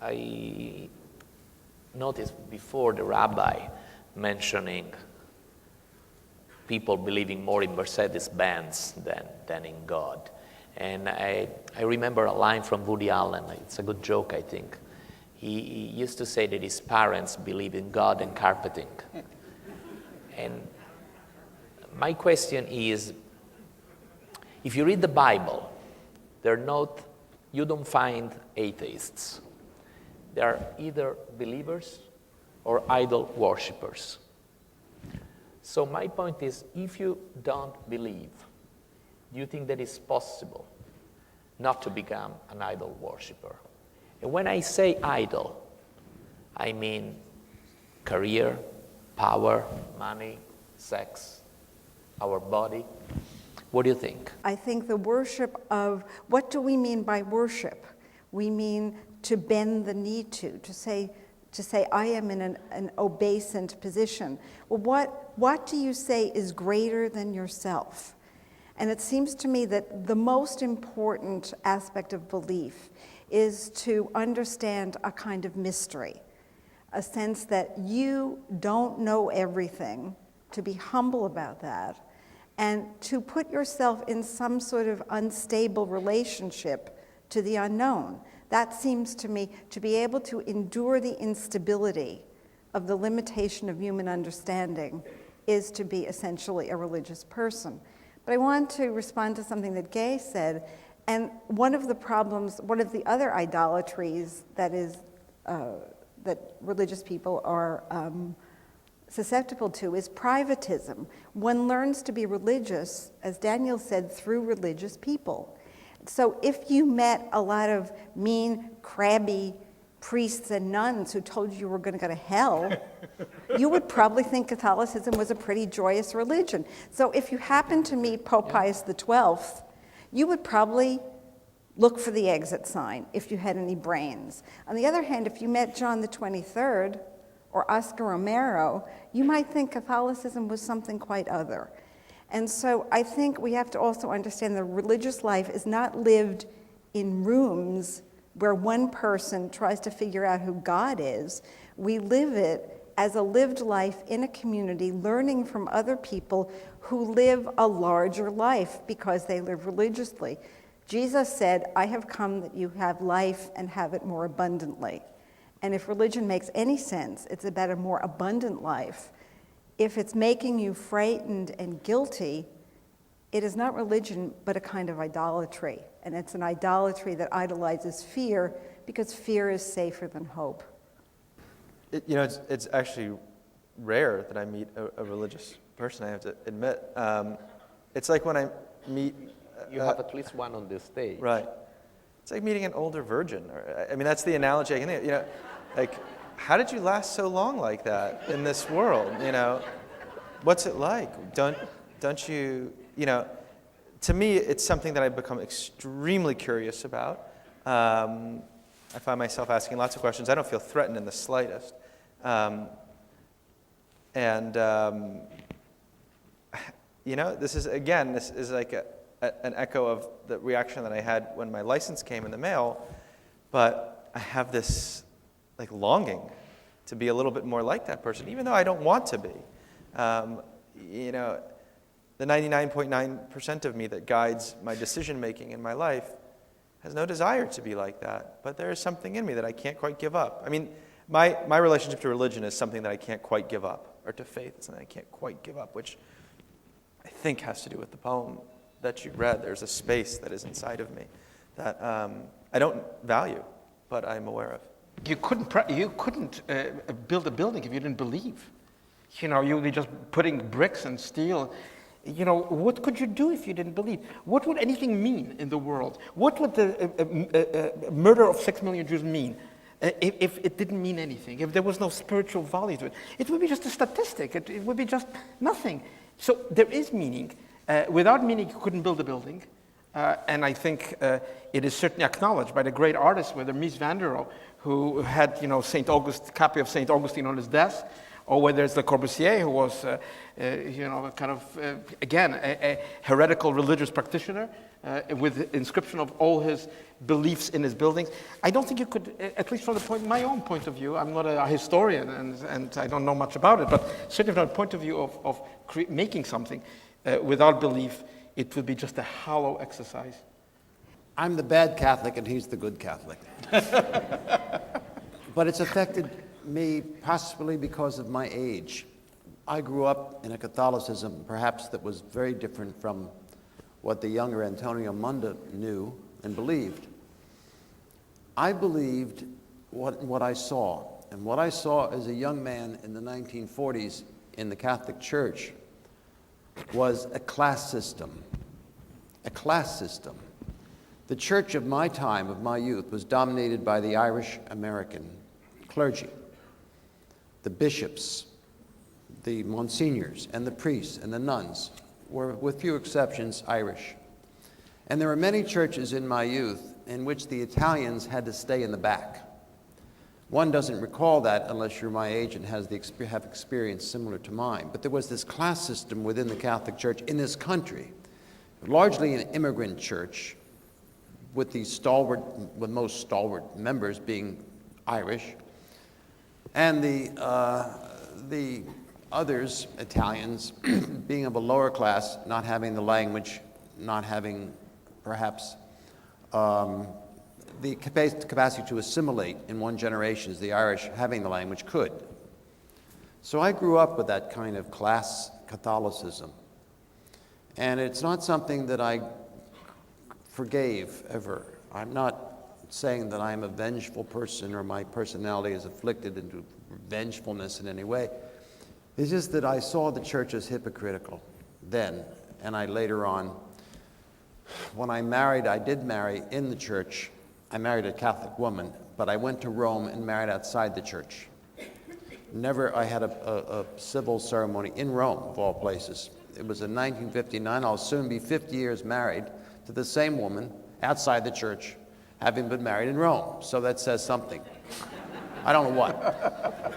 I noticed before the rabbi mentioning people believing more in Mercedes-Benz than in God. And I remember a line from Woody Allen. It's a good joke, I think. He used to say that his parents believe in God and carpeting. And my question is, if you read the Bible, you don't find atheists. They are either believers or idol worshippers. So my point is, if you don't believe, do you think that it's possible not to become an idol worshipper? And when I say idol, I mean career, power, money, sex, our body. What do you think? I think the worship of, what do we mean by worship? We mean to bend the knee to say I am in an obeisant position. Well, what do you say is greater than yourself? And it seems to me that the most important aspect of belief is to understand a kind of mystery, a sense that you don't know everything, to be humble about that, and to put yourself in some sort of unstable relationship to the unknown. That seems to me to be able to endure the instability of the limitation of human understanding is to be essentially a religious person. But I want to respond to something that Gay said, and one of the problems, one of the other idolatries that religious people are susceptible to is privatism. One learns to be religious, as Daniel said, through religious people. So if you met a lot of mean, crabby priests and nuns who told you were going to go to hell, you would probably think Catholicism was a pretty joyous religion. So if you happened to meet Pope Pius XII, you would probably look for the exit sign if you had any brains. On the other hand, if you met John the 23rd or Oscar Romero, you might think Catholicism was something quite other. And so I think we have to also understand that religious life is not lived in rooms where one person tries to figure out who God is. We live it as a lived life in a community, learning from other people who live a larger life because they live religiously. Jesus said, I have come that you have life and have it more abundantly. And if religion makes any sense, it's about a more abundant life. If it's making you frightened and guilty, it is not religion, but a kind of idolatry. And it's an idolatry that idolizes fear, because fear is safer than hope. It's actually rare that I meet a religious person, I have to admit. It's like when I meet... You have at least one on this stage. Right. It's like meeting an older virgin. That's the analogy I can think of. Like, how did you last so long like that in this world? What's it like? Don't you, to me, it's something that I've become extremely curious about. I find myself asking lots of questions. I don't feel threatened in the slightest. This is like an echo of the reaction that I had when my license came in the mail, but I have this longing to be a little bit more like that person, even though I don't want to be. The 99.9% of me that guides my decision-making in my life has no desire to be like that, but there is something in me that I can't quite give up. My relationship to religion is something that I can't quite give up, or to faith is something I can't quite give up, which I think has to do with the poem that you read. There's a space that is inside of me that I don't value, but I'm aware of. You couldn't build a building if you didn't believe. You'd be just putting bricks and steel. What could you do if you didn't believe? What would anything mean in the world? What would the murder of 6 million Jews mean if it didn't mean anything? If there was no spiritual value to it? It would be just a statistic. It would be just nothing. So there is meaning. Without meaning, you couldn't build a building. And I think it is certainly acknowledged by the great artists, whether Mies van der Rohe, who had, copy of St. Augustine on his desk, or whether it's Le Corbusier, who was, a kind of, again, a heretical religious practitioner with inscription of all his beliefs in his buildings. I don't think you could, at least from my own point of view, I'm not a historian and I don't know much about it, but certainly from the point of view of making something without belief, it would be just a hollow exercise. I'm the bad Catholic and he's the good Catholic. But it's affected me possibly because of my age. I grew up in a Catholicism perhaps that was very different from what the younger Antonio Monda knew and believed. I believed what I saw, and what I saw as a young man in the 1940s in the Catholic Church was a class system. A class system. The church of my time, of my youth, was dominated by the Irish American clergy, the bishops, the monsignors, and the priests, and the nuns were, with few exceptions, Irish. And there were many churches in my youth in which the Italians had to stay in the back. One doesn't recall that unless you're my age and have experience similar to mine. But there was this class system within the Catholic Church in this country, largely an immigrant church, with most stalwart members being Irish, and the others, Italians, being of a lower class, not having the language, not having perhaps the capacity to assimilate in one generation as the Irish, having the language, could. So I grew up with that kind of class Catholicism. And it's not something that I forgave ever. I'm not saying that I'm a vengeful person or my personality is afflicted into vengefulness in any way. It's just that I saw the church as hypocritical then, and I later on, when I married, I did marry in the church. I married a Catholic woman, but I went to Rome and married outside the church. I had a civil ceremony in Rome, of all places. It was in 1959. I'll soon be 50 years married to the same woman outside the church, having been married in Rome. So that says something. I don't know what.